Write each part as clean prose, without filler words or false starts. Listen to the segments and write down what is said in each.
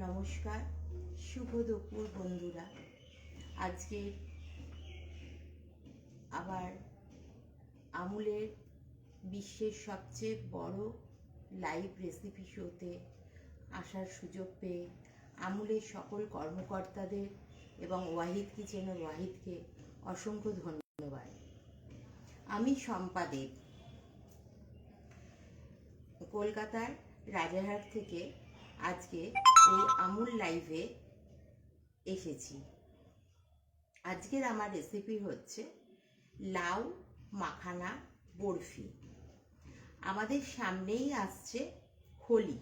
নমস্কার, শুভ দুপুর বন্ধুরা। আজকে আবার আমুলের বিশ্বের সবচেয়ে বড় লাইভ রেসিপি শোতে আসার সুযোগ পেয়ে আমুলের সকল কর্মকর্তাদের এবং ওয়াহিদ কিচেনের ওয়াহিদকে অসংখ্য ধন্যবাদ। আমি শম্পা দেব, কলকাতার রাজারহাট থেকে আজকে এই আমুল লাইভে এসেছি। আজকের আমার রেসিপি হচ্ছে লাউ মাখানা বরফি। আমাদের সামনেই আসছে হোলি,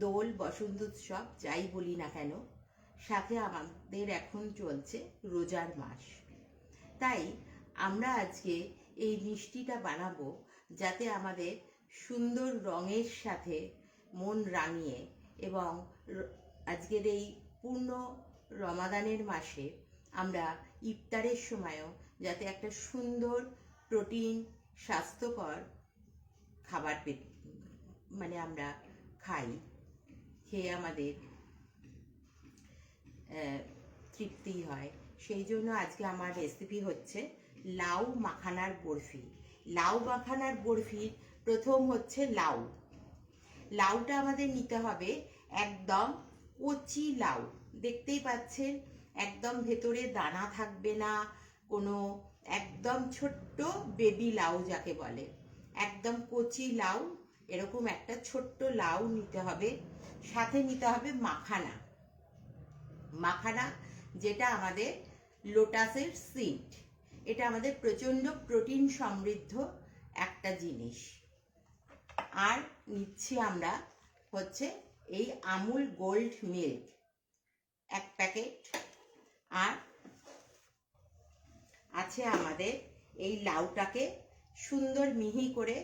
দোল, বসন্ত উৎসব যাই বলি না কেন, সাথে আমাদের এখন চলছে রোজার মাস। তাই আমরা আজকে এই মিষ্টিটা বানাবো যাতে আমাদের সুন্দর রঙের সাথে মন রাঙিয়ে এবং আজকের এই পূর্ণ রমাদানের মাসে আমরা ইফতারের সময়ও যাতে একটা সুন্দর প্রোটিন স্বাস্থ্যকর খাবার আমরা খাই, খেয়ে আমাদের তৃপ্তি হয়। সেই জন্য আজকে আমার রেসিপি হচ্ছে লাউ মাখানার বরফি। লাউ মাখানার বরফির প্রথম হচ্ছে লাউ। লাউটা আমাদের নিতে হবে একদম কচি লাউ। দেখতেই পাচ্ছেন একদম ভেতরে দানা থাকবে না, কোনো একদম ছোট্ট বেবি লাউ যাকে বলে, একদম কচি লাউ। এরকম একটা ছোট্ট লাউ নিতে হবে। সাথে নিতে হবে মাখানা, মাখানা যেটা আমাদের লোটাসের সিড। এটা আমাদের প্রচণ্ড প্রোটিন সমৃদ্ধ একটা জিনিস। আর নিচ্ছি আমরা হচ্ছে এই আমুল গোল্ড মিল্ক 1 প্যাকেট। আর আছে আমাদের এই লাউটাকে সুন্দর মিহি করে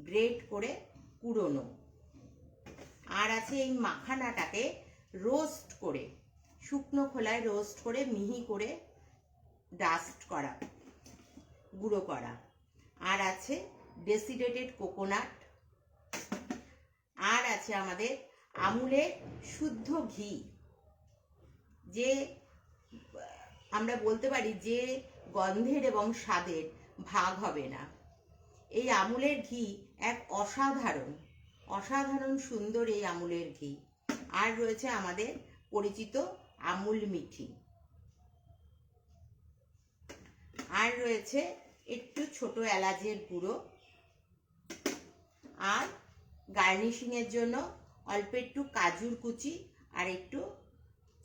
গ্রেট করে কুড়োনো। আর আছে এই মাখানাটাকে রোস্ট করে, শুকনো খোলায় রোস্ট করে মিহি করে ডাস্ট করা, গুঁড়ো করা। আর আছে ডেসিডেটেড কোকোনাট। আর আছে আমাদের আমুলের শুদ্ধ ঘি, যে আমরা বলতে পারি যে গন্ধের এবং স্বাদের ভাগ হবে না। এই আমুলের ঘি এক অসাধারণ সুন্দর এই আমুলের ঘি। আর রয়েছে আমাদের পরিচিত আমুল মিঠি। আর রয়েছে একটু ছোট এলাচের গুঁড়ো। আর গার্নিশিংয়ের জন্য অল্প একটু কাজুর কুচি আর একটু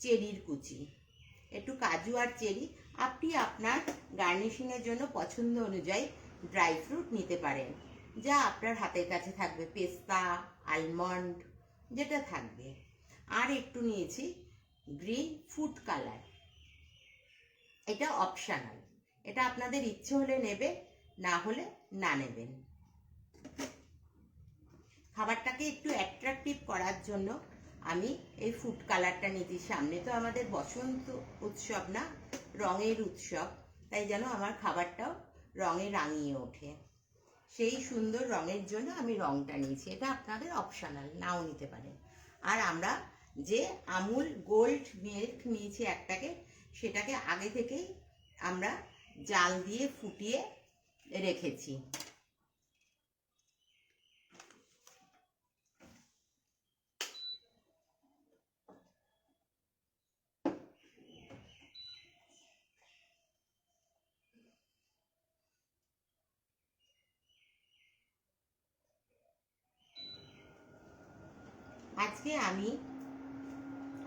চেরির কুচি। একটু কাজু আর চেরি আপনি আপনার গার্নিশিংয়ের জন্য পছন্দ অনুযায়ী ড্রাই ফ্রুট নিতে পারেন, যা আপনার হাতের কাছে থাকবে, পেস্তা, আলমন্ড যেটা থাকবে। আর একটু নিয়েছি গ্রিন ফুড কালার। এটা অপশনাল, এটা আপনাদের ইচ্ছে হলে নেবে, না হলে না নেবেন। খাবারটাকে একটু অ্যাট্রাকটিভ করার জন্য আমি এই ফুড কালারটা নিয়েছি। সামনে তো আমাদের বসন্ত উৎসব না, রঙের উৎসব, তাই যেন আমার খাবারটাও রঙে রাঙিয়ে ওঠে। সেই সুন্দর রঙের জন্য আমি রঙটা নিয়েছি। এটা আপনাদের অপশনাল, নাও নিতে পারেন। আর আমরা যে আমুল গোল্ড মিল্ক নিয়েছি 1 প্যাকেট, সেটাকে আগে থেকেই আমরা জাল দিয়ে ফুটিয়ে রেখেছি।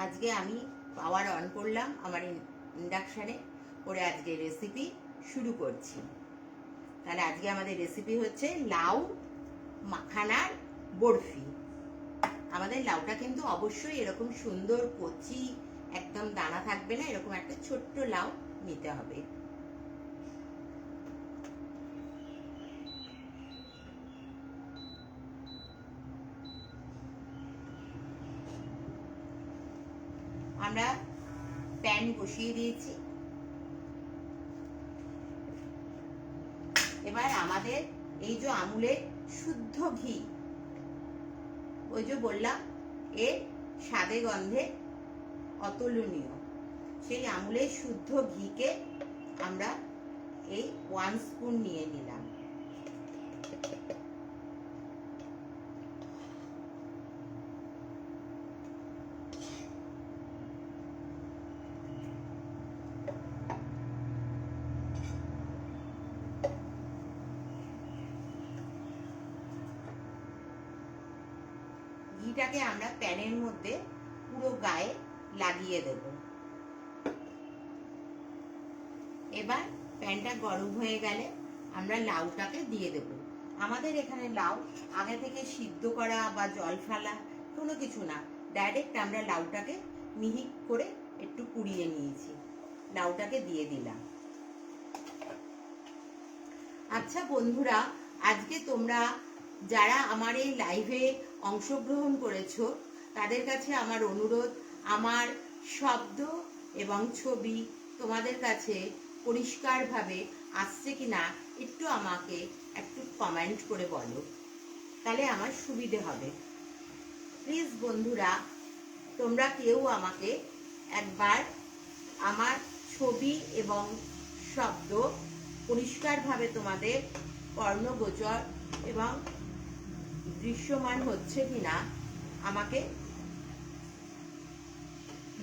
আজকে আমি পাওয়ার অন করলাম আমার ইন্ডাকশানে করে আজকে রেসিপি শুরু করছি। তাহলে আজকে আমাদের রেসিপি হচ্ছে লাউ মাখানার বরফি। আমাদের লাউটা কিন্তু অবশ্যই এরকম সুন্দর কচি, একদম দানা থাকবে না, এরকম একটা ছোট্ট লাউ নিতে হবে। আমরা প্যান বসিয়ে দিয়েছি। এবার আমাদের এই যে আমুলের শুদ্ধ ঘি, ওই যে বললাম এর স্বাদে গন্ধে অতুলনীয়। সেই আমুলের শুদ্ধ ঘিকে আমরা এই 1 স্পুন নিয়ে নিলাম। ঘিটাকে আমরা প্যানের মধ্যে পুরো গায়ে লাগিয়ে দেব। এবার প্যানটা গরম হয়ে গেলে আমরা লাউটাকে দিয়ে দেব। আমাদের এখানে লাউ আগে থেকে সিদ্ধ করা বা জল ফেলা কোনো কিছু না, ডাইরেক্ট আমরা লাউটাকে মিহি করে একটু কুড়িয়ে নিয়েছি, লাউটাকে দিয়ে দিলাম। আচ্ছা বন্ধুরা, আজকে তোমরা যারা আমার এই লাইভে অংশগ্রহণ করেছো তাদের কাছে আমার অনুরোধ, আমার শব্দ এবং ছবি তোমাদের কাছে পরিষ্কারভাবে আসছে কিনা একটু আমাকে একটু কমেন্ট করে বলো, তাহলে আমার সুবিধে হবে। প্লিজ বন্ধুরা, তোমরা কেউ আমাকে একবার আমার ছবি এবং শব্দ পরিষ্কারভাবে তোমাদের কর্ণগোচর এবং দৃশ্যমান হচ্ছে কিনা আমাকে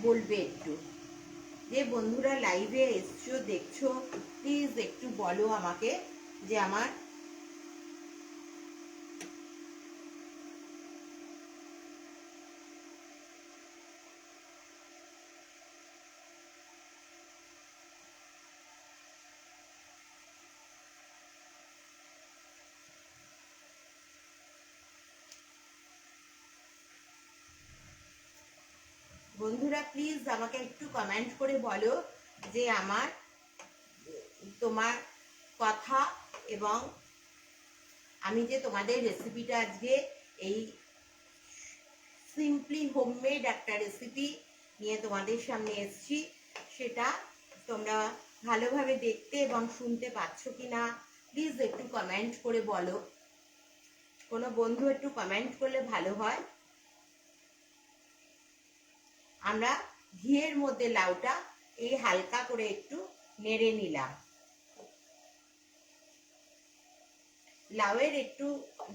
বলবে একটু। যে বন্ধুরা লাইভে এসছো দেখছো, প্লিজ একটু বলো আমাকে যে আমার বন্ধুরা প্লিজ আমাকে একটু কমেন্ট করে বলো যে আমার তোমার কথা এবং আমি যে তোমাদের রেসিপিটা আজকে এই সিম্পলি হোমমেড একটা রেসিপি নিয়ে তোমাদের সামনে এসেছি, সেটা তোমরা ভালোভাবে দেখতে এবং শুনতে পাচ্ছ কিনা প্লিজ একটু কমেন্ট করে বলো। কোনো বন্ধু একটু কমেন্ট করলে ভালো হয়। আমরা ঘিয়ের মধ্যে লাউটা এই হালকা করে একটু নেড়ে নিলাম। লাউয়ের একটু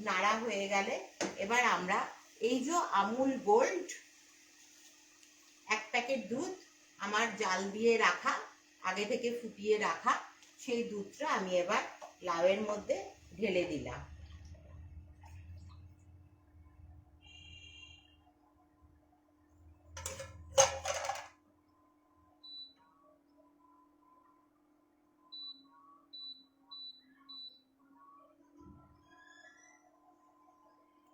নাড়া হয়ে গেলে এবার আমরা এই যে আমুল গোল্ড 1 প্যাকেট দুধ আমার জাল দিয়ে রাখা, আগে থেকে ফুটিয়ে রাখা, সেই দুধটা আমি এবার লাউয়ের মধ্যে ঢেলে দিলাম।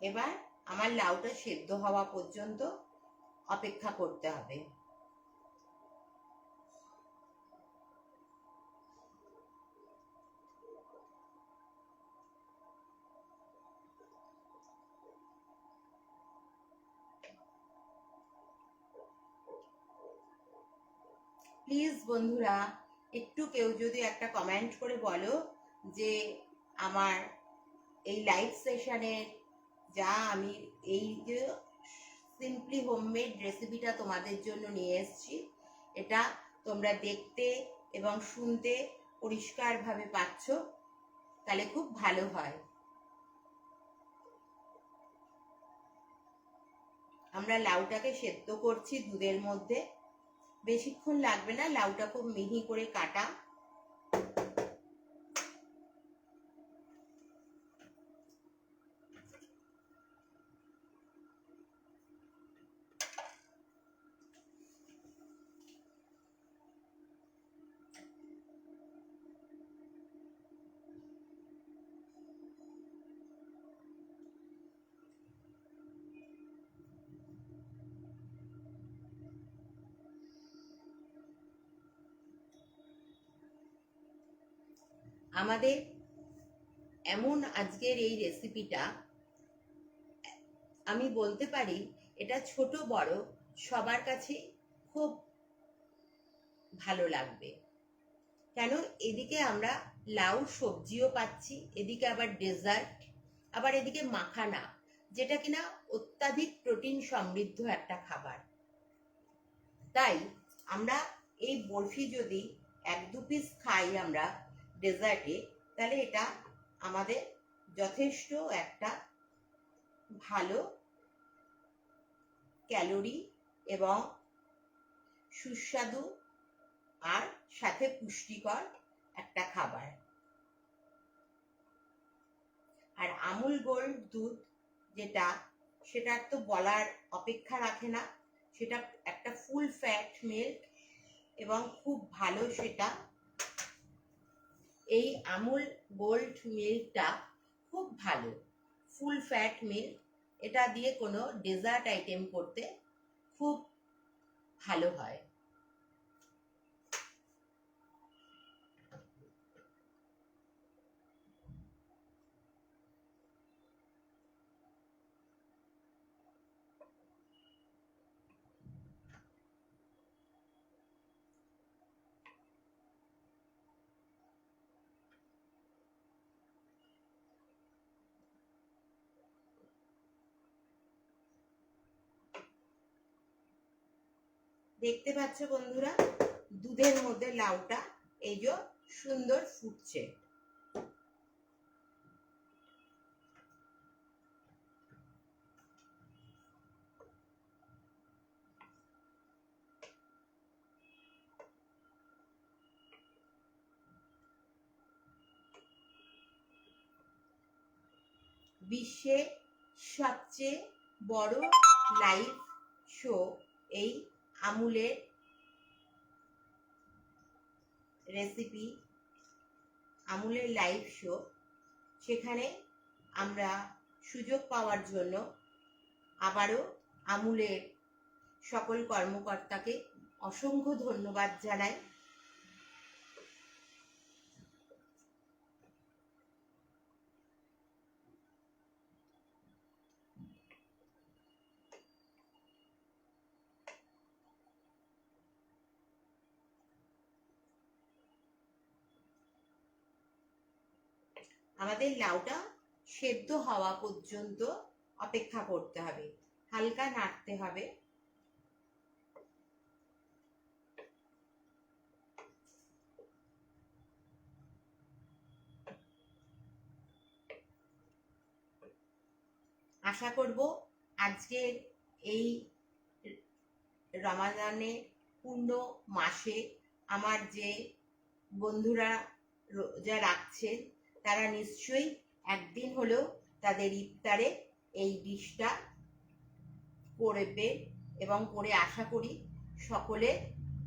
এবার আমার লাউটা সেদ্ধ হওয়া পর্যন্ত অপেক্ষা করতে হবে। প্লিজ বন্ধুরা একটু কেউ যদি একটা কমেন্ট করে বলো যে আমার এই লাইভ সেশনের যা আমি এই যে সিম্পলি হোমমেড রেসিপিটা তোমাদের জন্য নিয়ে এসেছি, এটা তোমরা দেখতে এবং শুনতে পরিষ্কারভাবে পাচ্ছ, তাহলে খুব ভালো হয়। আমরা লাউটাকে সেদ্ধ করছি দুধের মধ্যে, বেশিক্ষণ লাগবে না, লাউটা খুব মিহি করে কাটা। আমাদের এমন আজকের এই রেসিপিটা আমি বলতে পারি এটা ছোট বড় সবার কাছে খুব ভালো লাগবে। কেন, এদিকে আমরা লাউ সবজিও পাচ্ছি, এদিকে আবার ডেজার্ট, আবার এদিকে মাখানা, যেটা কিনা অত্যাধিক প্রোটিন সমৃদ্ধ একটা খাবার। তাই আমরা এই বরফি যদি 1-2 পিস খাই আমরা ডেজার্টে, তাহলে এটা আমাদের যথেষ্ট একটা ভালো ক্যালোরি এবং সুস্বাদু আর সাথে পুষ্টিকর একটা খাবার। আর আমুল গোল্ড দুধ যেটা, সেটার তো বলার অপেক্ষা রাখে না। সেটা একটা ফুল ফ্যাট মিল্ক এবং খুব ভালো সেটা। এই আমুল গোল্ড মিল্কটা খুব ভালো, ফুল ফ্যাট মিল্ক। এটা দিয়ে কোনো ডেজার্ট আইটেম করতে খুব ভালো হয়। দেখতে পাচ্ছ বন্ধুরা, দুধের মধ্যে লাউটা এই যে সুন্দর ফুটছে। বিশ্বের সবচেয়ে বড় লাইভ শো এই আমুলের রেসিপি, আমুলের লাইভ শো। সেখানে আমরা সুযোগ পাওয়ার জন্য আবারও আমুলের সকল কর্মকর্তাকে অসংখ্য ধন্যবাদ জানাই। আমাদের লাউটা সেদ্ধ হওয়া পর্যন্ত অপেক্ষা করতে হবে, হালকা নাড়তে হবে। আশা করব আজকের এই রমাদানের পূর্ণ মাসে আমার যে বন্ধুরা রোজা রাখছেন, তারা নিশ্চয়ই একদিন হলেও তাদের ইফতারে এই ডিশটা করবে এবং করে আশা করি সকলে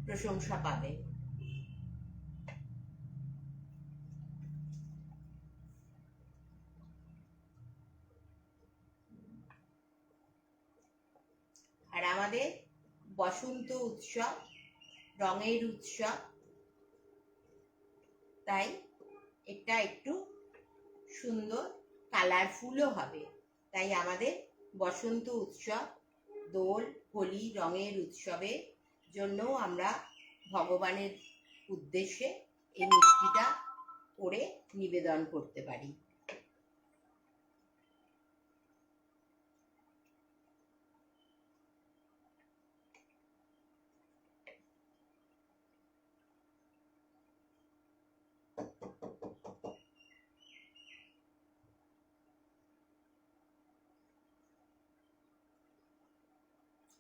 প্রশংসা পাবে। আর আমাদের বসন্ত উৎসব, রঙের উৎসব, তাই এটা একটু সুন্দর কালারফুলও হবে। তাই আমাদের বসন্ত উৎসব, দোল, হোলি, রঙের উৎসবের জন্যও আমরা ভগবানের উদ্দেশ্যে এই মিষ্টিটা করে নিবেদন করতে পারি।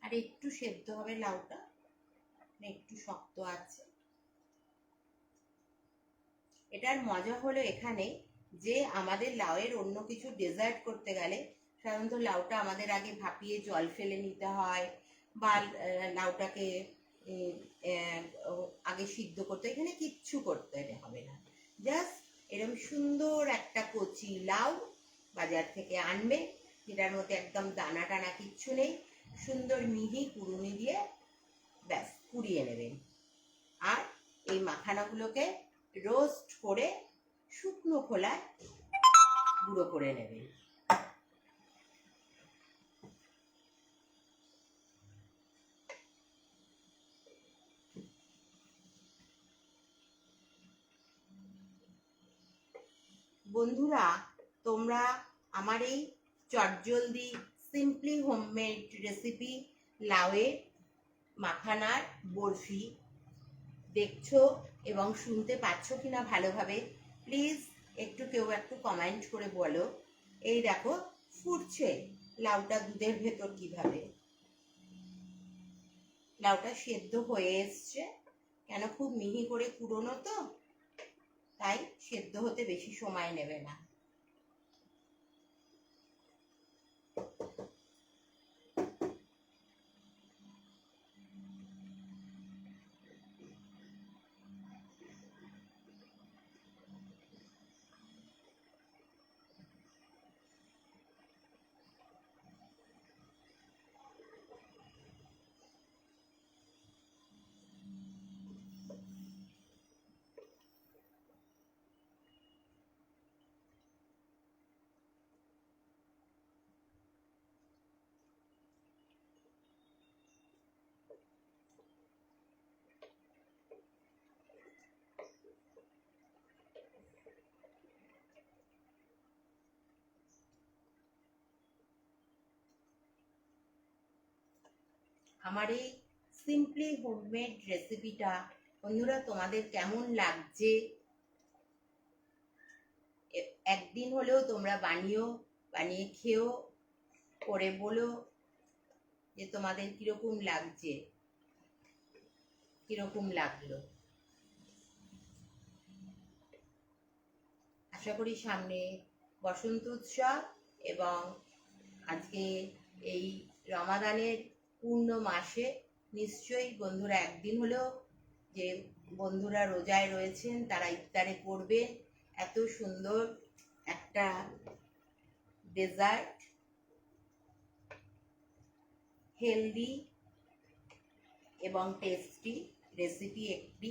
আর একটু সেদ্ধ হবে লাউটা, একটু শক্ত আছে। এটার মজা হলো এখানে যে আমাদের লাউয়ের অন্য কিছু ডেজার্ট করতে গেলে সাধারণত লাউটা আমাদের আগে ভাপিয়ে জল ফেলে নিতে হয়, বা লাউটাকে আগে সিদ্ধ করতে, এখানে কিচ্ছু করতে হবে না। জাস্ট এরকম সুন্দর একটা কচি লাউ বাজার থেকে আনবে, যেটার মধ্যে একদম দানা টানা কিচ্ছু নেই, সুন্দর মিহি কুড়ুনি দিয়ে ব্যাস কুড়িয়ে নেবেন। আর এই মাখানাগুলোকে রোস্ট করে শুকনো খোলায় গুঁড়ো করে নেবেন। বন্ধুরা, তোমরা আমার এই চটজলদি সিম্পলি হোমমেড রেসিপি লাউয়ের মাখানার বরফি দেখছো এবং শুনতে পাচ্ছ কিনা ভালোভাবে প্লিজ কেউ একটু কমেন্ট করে বলো। এই দেখো ফুটছে লাউটা দুধের ভেতর কিভাবে। লাউটা সেদ্ধ হয়ে এসছে, কেন খুব মিহি করে কুড়োনো তো, তাই সেদ্ধ হতে বেশি সময় নেবে না। আমার এই সিম্পলি হোমমেড রেসিপিটা বন্ধুরা তোমাদের কেমন লাগছে, একদিন হলেও তোমরা বানিয়ে খেও, করে বলো যে তোমাদের কিরকম লাগছে, কিরকম লাগলো। আশা করি সামনে বসন্ত উৎসব এবং আজকে এই রমাদানের পূর্ণ মাসে নিশ্চয়ই বন্ধুরা একদিন হলেও যে বন্ধুরা রোজায় রয়েছেন তারা ইফতারে করবে এত সুন্দর একটা ডেজার্ট, হেলদি এবং টেস্টি রেসিপি একটি।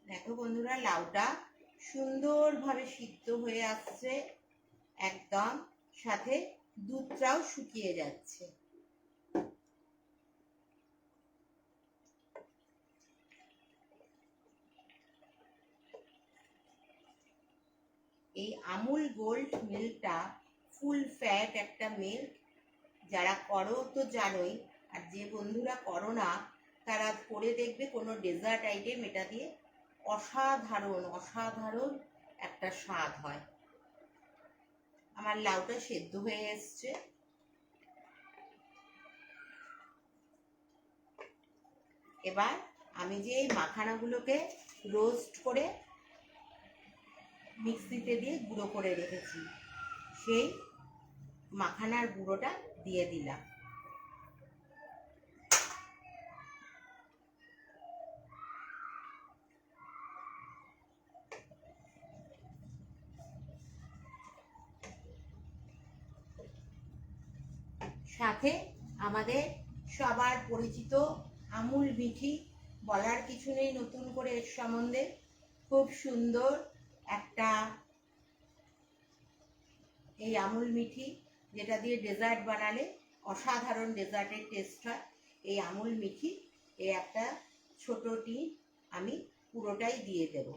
দেখো বন্ধুরা লাউটা সুন্দরভাবে সিদ্ধ হয়ে আসছে, একদম সাথে দুধটাও শুকিয়ে যাচ্ছে। এই আমুল গোল্ড মিল্কটা ফুল ফ্যাট একটা মিল্ক, যারা করো তো জানোই, আর যে বন্ধুরা করো না তারা করে দেখবে কোনো ডেজার্ট আইটেম এটা দিয়ে অসাধারণ অসাধারণ একটা স্বাদ হয়। আমার লাউটা সেদ্ধ হয়ে এসছে, এবার আমি যে এই মাখানাগুলোকে রোস্ট করে মিক্সিতে দিয়ে গুঁড়ো করে রেখেছি সেই মাখানার গুঁড়োটা দিয়ে দিলাম। সাথে আমাদের সবার পরিচিত আমুল মিঠি, বলার কিছু নেই নতুন করে এর সম্বন্ধে, খুব সুন্দর একটা এই আমুল মিঠি যেটা দিয়ে ডেজার্ট বানালে অসাধারণ ডেজার্টের টেস্ট হয়। এই আমুল মিঠি এই একটা ছোট টিন আমি পুরোটাই দিয়ে দেব।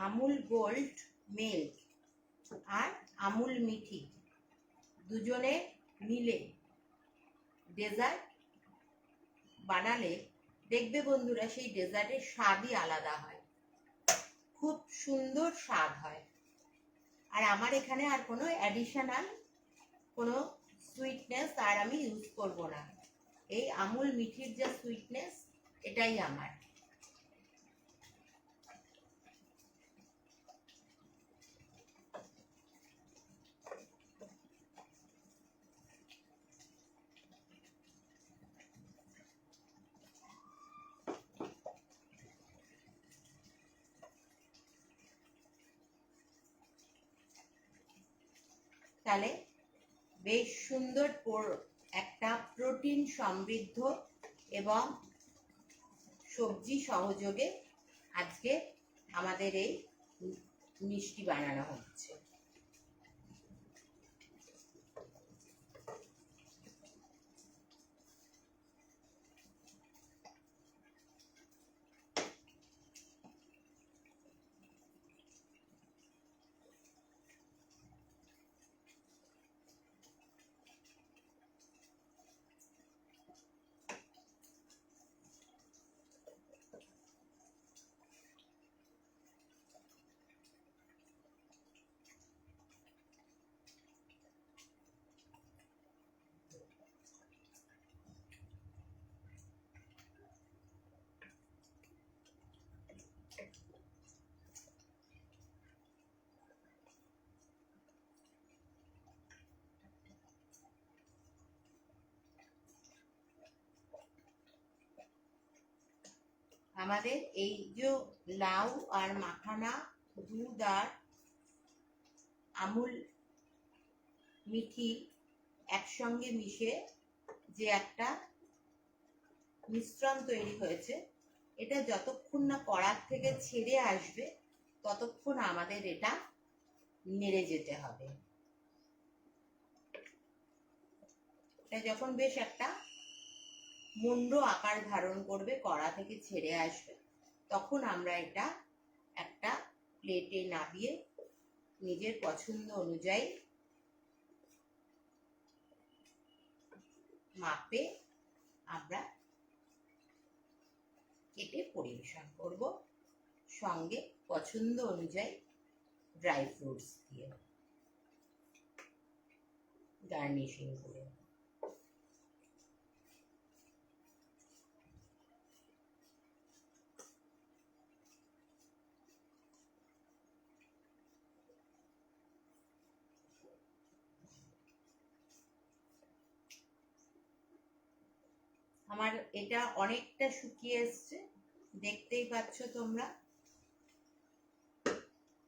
আমুল গোল্ড মিল্ক আর আমুল মিঠি দুজনে মিলে ডেজার্ট বানালে দেখবে বন্ধুরা সেই ডেজার্টের স্বাদই আলাদা হয়, খুব সুন্দর স্বাদ হয়। আর আমার এখানে আর কোনো অ্যাডিশনাল কোনো সুইটনেস আর আমি ইউজ করব না, এই আমুল মিঠির যে সুইটনেস এটাই আমার। তাহলে বেশ সুন্দর একটা প্রোটিন সমৃদ্ধ এবং সবজি সহযোগে আজকে আমাদের এই মিষ্টি বানানো হচ্ছে। আমাদের এই যে লাউ আর মাখানা, দুধ আর আমুল মিঠি একসঙ্গে মিশে যে একটা মিশ্রণ তৈরি হয়েছে, এটা যতক্ষণ না কড়ার থেকে ছেড়ে আসবে ততক্ষণ আমাদের এটা নেড়ে যেতে হবে। এটা যখন বেশ একটা মুন্ড আকার ধারণ করবে, কড়া থেকে ছেড়ে আসবে, তখন আমরা এটা একটা প্লেটে নামিয়ে নিজের পছন্দ অনুযায়ী মাপে আমরা কেটে পরিবেশন করব, সঙ্গে পছন্দ অনুযায়ী ড্রাই ফ্রুটস দিয়ে গার্নিশিং করে। আমার এটা অনেকটা শুকিয়ে এসছে, দেখতেই পাচ্ছ তোমরা,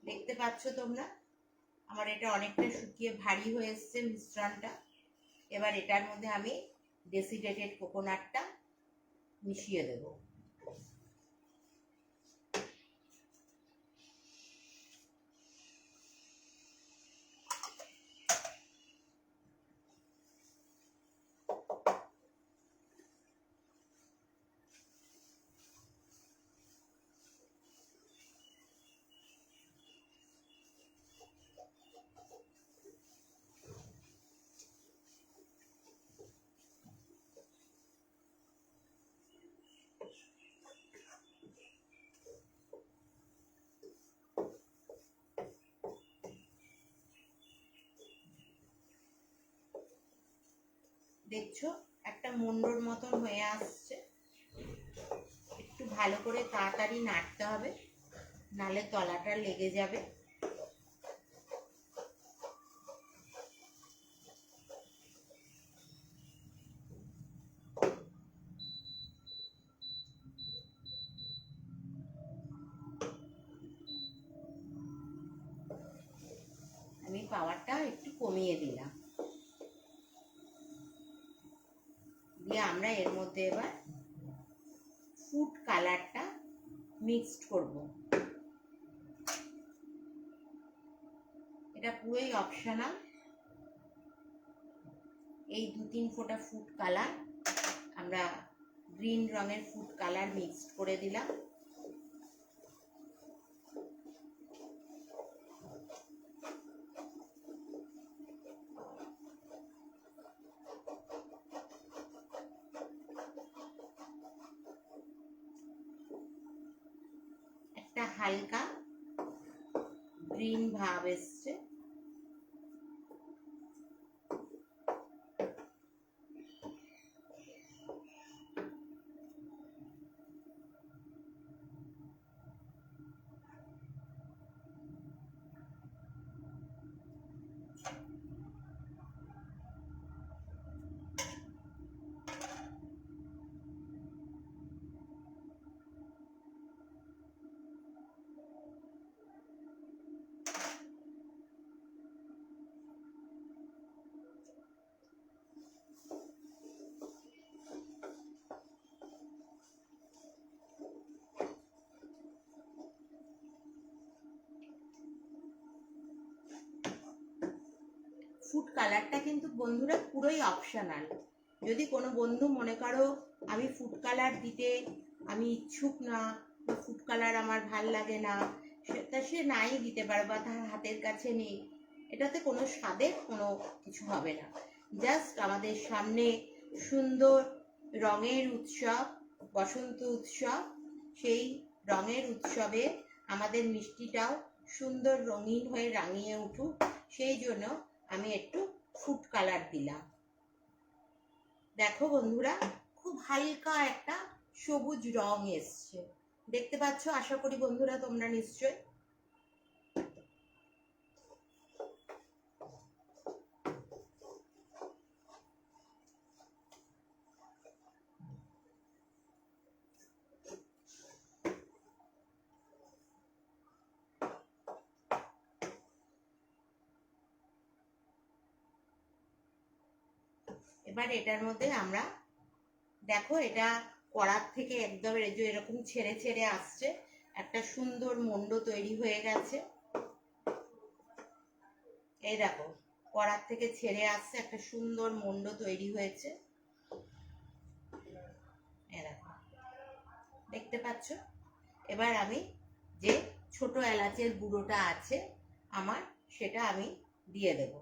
দেখতে পাচ্ছ তোমরা আমার এটা অনেকটা শুকিয়ে ভারী হয়ে এসছে মিশ্রণটা। এবার এটার মধ্যে আমি ডেসিডেটেড কোকোনাটটা মিশিয়ে দেব। দেখছো একটা মুন্ডর মতন হয়ে আসছে, একটু ভালো করে তাড়াতাড়ি নাড়তে হবে, নালে তলাটা লেগে যাবে। আমি পাওয়ারটা একটু কমিয়ে দিলাম, দিয়ে আমরা এর মধ্যে এবার ফুড কালারটা মিক্সড করব। এটা পুরোই অপশনাল, এই 2-3 ফোঁটা ফুড কালার আমরা গ্রিন রঙের ফুড কালার মিক্সড করে দিলাম। হালকা গ্রিন ভাব এসছে। ফুড কালারটা কিন্তু বন্ধুরা পুরোই অপশনাল। যদি কোনো বন্ধু মনে করো আমি ফুড কালার দিতে আমি ইচ্ছুক না, বা ফুড কালার আমার ভাল লাগে না, সেটা সে নাই দিতে পারে বা তার হাতের কাছে নেই, এটাতে কোনো স্বাদের কোনো কিছু হবে না। জাস্ট আমাদের সামনে সুন্দর রঙের উৎসব, বসন্ত উৎসব, সেই রঙের উৎসবে আমাদের মিষ্টিটাও সুন্দর রঙিন হয়ে রাঙিয়ে উঠুক, সেই জন্য আমি একটু ফুড কালার দিলাম। দেখো বন্ধুরা, খুব হালকা একটা সবুজ রং এসছে, দেখতে পাচ্ছ আশা করি বন্ধুরা তোমরা নিশ্চয়। এবার এটার মধ্যে আমরা দেখো, এটা কড়ার থেকে একদম এরকম ছেড়ে ছেড়ে আসছে, একটা সুন্দর মন্ড তৈরি হয়ে গেছে। এই দেখো, কড়ার থেকে ছেড়ে আসছে, একটা সুন্দর মন্ড তৈরি হয়েছে। এই দেখো, দেখতে পাচ্ছ। এবার আমি যে ছোট এলাচের গুঁড়োটা আছে আমার, সেটা আমি দিয়ে দেব।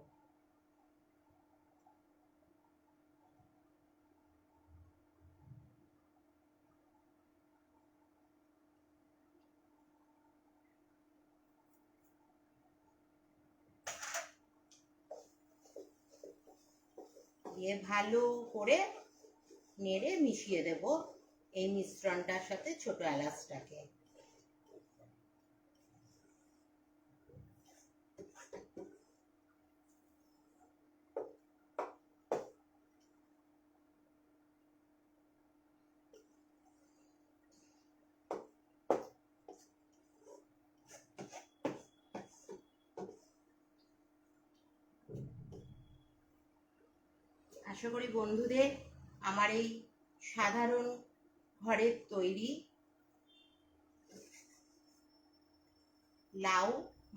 দিয়ে ভালো করে নেড়ে মিশিয়ে দেব এই মিশ্রণটার সাথে ছোট এলাচটাকে। আশা করি বন্ধুদের আমার এই সাধারণ ঘরের তৈরি লাউ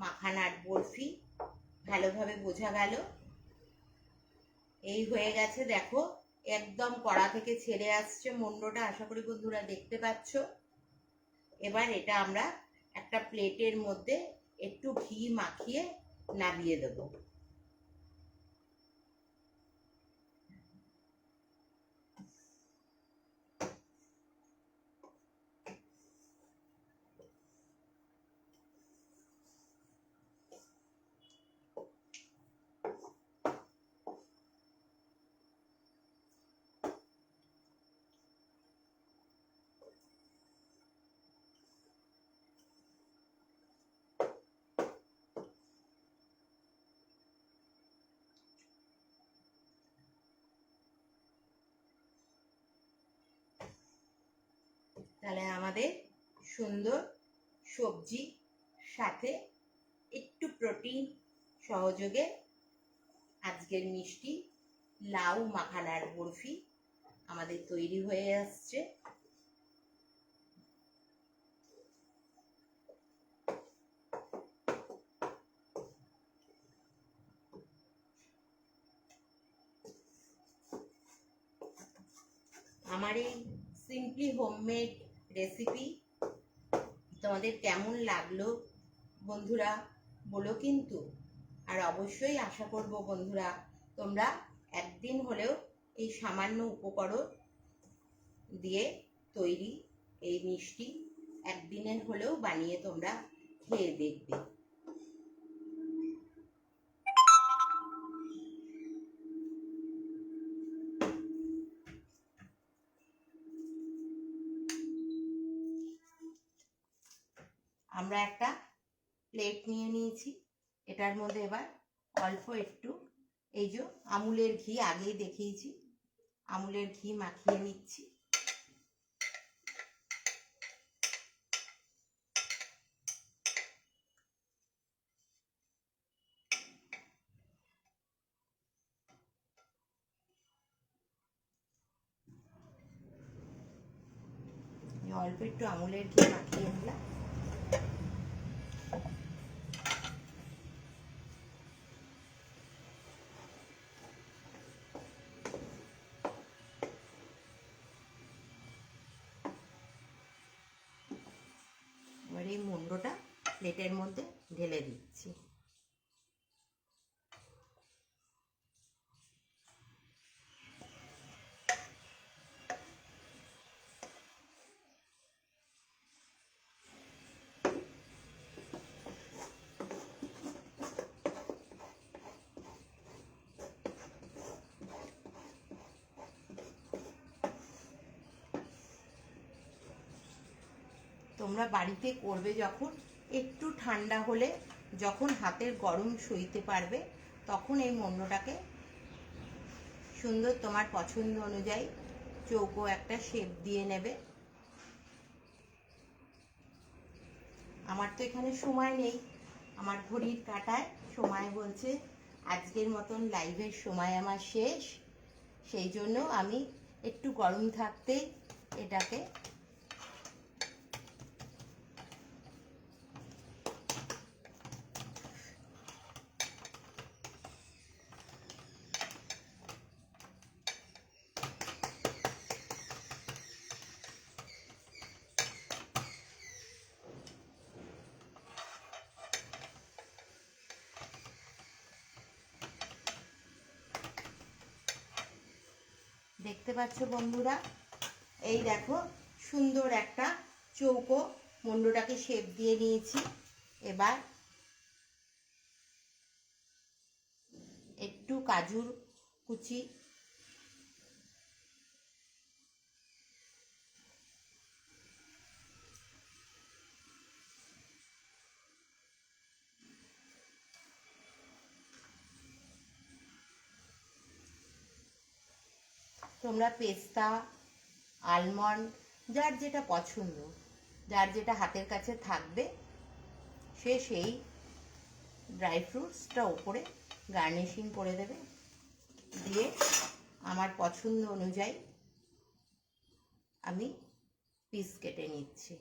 মাখানার বরফি ভালোভাবে বোঝা গেল। এই হয়ে গেছে, দেখো একদম কড়া থেকে ছেড়ে আসছে মন্ডটা, আশা করি বন্ধুরা দেখতে পাচ্ছ। এবার এটা আমরা একটা প্লেটের মধ্যে একটু ঘি মাখিয়ে নামিয়ে দেব। তাহলে আমাদের সুন্দর সবজি সাথে একটু প্রোটিন সহযোগে আজকের মিষ্টি লাউ মাখানার বরফি আমাদের তৈরি হয়ে আসছে। আমার এই সিম্পলি হোমমেড রেসিপি তোমাদের কেমন লাগলো বন্ধুরা বলো কিন্তু। আর অবশ্যই আশা করব বন্ধুরা তোমরা একদিন হলেও এই সামান্য উপকরণ দিয়ে তৈরি এই মিষ্টি একদিনের হলেও বানিয়ে তোমরা খেয়ে দেখবে। আমরা একটা প্লেট নিয়ে নিয়েছি, এটার মধ্যে এবার অল্প একটু এই যে আমুলের ঘি, আগেই দেখিয়েছি, আমুলের ঘি মাখিয়ে নিচ্ছি। অল্প একটু আমুলের ঘি মাখিয়ে নিলাম। এবার এই মুন্ডটা প্লেটের মধ্যে ঢেলে দিচ্ছি। তোমরা বাড়িতে করবে যখন, একটু ঠান্ডা হলে, যখন হাতের গরম সইতে পারবে, তখন এই মুন্ডটাকে সুন্দর তোমার পছন্দ অনুযায়ী চৌকো একটা শেপ দিয়ে নেবে। আমার তো এখানে সময় নেই, আমার ঘড়ির কাঁটায় সময় বলছে আজকের মতন লাইভের সময় আমার শেষ। সেই জন্য আমি একটু গরম থাকতেই এটাকে দেখতে পাচ্ছ বন্ধুরা, এই দেখো সুন্দর একটা চৌকো মুন্ডটাকে শেপ দিয়ে নিয়েছি। এবার একটু কাজুর কুচি, তোমরা পেস্তা, আলমন্ড, যার যেটা পছন্দ, যার যেটা হাতের কাছে থাকবে, সে সেই ড্রাই ফ্রুটসটা ওপরে গার্নিশিং করে দেবে। দিয়ে আমার পছন্দ অনুযায়ী আমি পিস কেটে নিচ্ছি।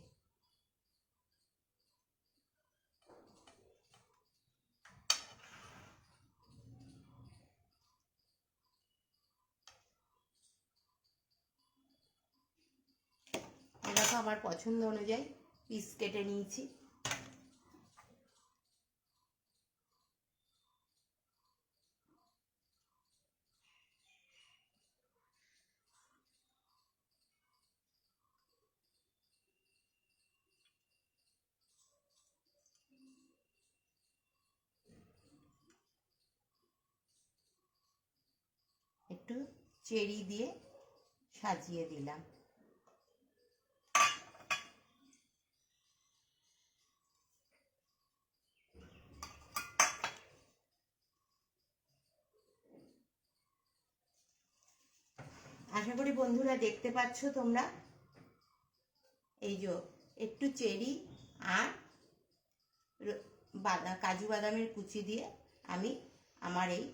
দেখো আমার পছন্দ অনুযায়ী পিস কেটে নিয়েছি। একটু চেরি দিয়ে সাজিয়ে দিলাম। আশা করি বন্ধুরা দেখতে পাচ্ছ তোমরা, এই যে একটু চেরি আর কাজু বাদামের কুচি দিয়ে আমি আমার এই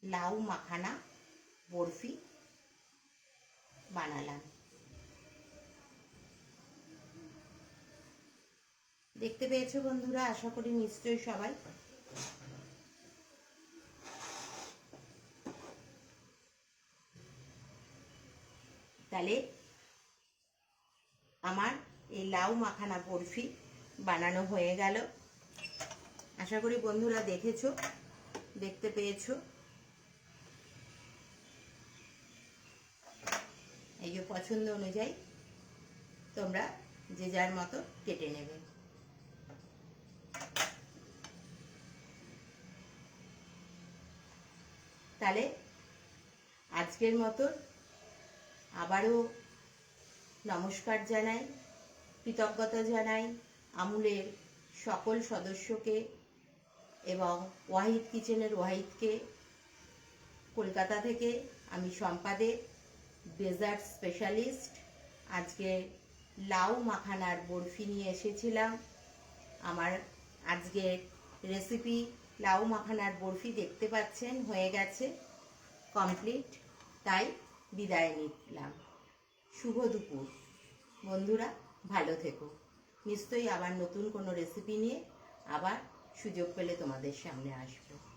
লাউ মাখানা বরফি বানালাম। দেখতে পেয়েছো বন্ধুরা, আশা করি নিশ্চয়ই সবাই। তাহলে আমার এই লাউ মাখানা বরফি বানানো হয়ে গেল। আশা করি বন্ধুরা দেখেছো, দেখতে পেয়েছো। এই যে পছন্দ অনুযায়ী তোমরা যে যার মতো কেটে নেবে। তাহলে আজকের মতো আবারও নমস্কার জানাই, কৃতজ্ঞতা জানাই আমুলের সকল সদস্যকে এবং ওয়াহিদ কিচেনের ওয়াহিদকে। কলকাতা থেকে আমি সম্পাদে, ডেজার্ট স্পেশালিস্ট। আজকে লাউ মাখানার বরফি নিয়ে এসেছিলাম। আমার আজকের রেসিপি লাউ মাখানার বরফি দেখতে পাচ্ছেন হয়ে গেছে কমপ্লিট। তাই বিদায় নিলাম। শুভ দুপুর বন্ধুরা, ভালো থেকো। নিশ্চয়ই আবার নতুন কোনো রেসিপি নিয়ে আবার সুযোগ পেলে তোমাদের সামনে আসবো।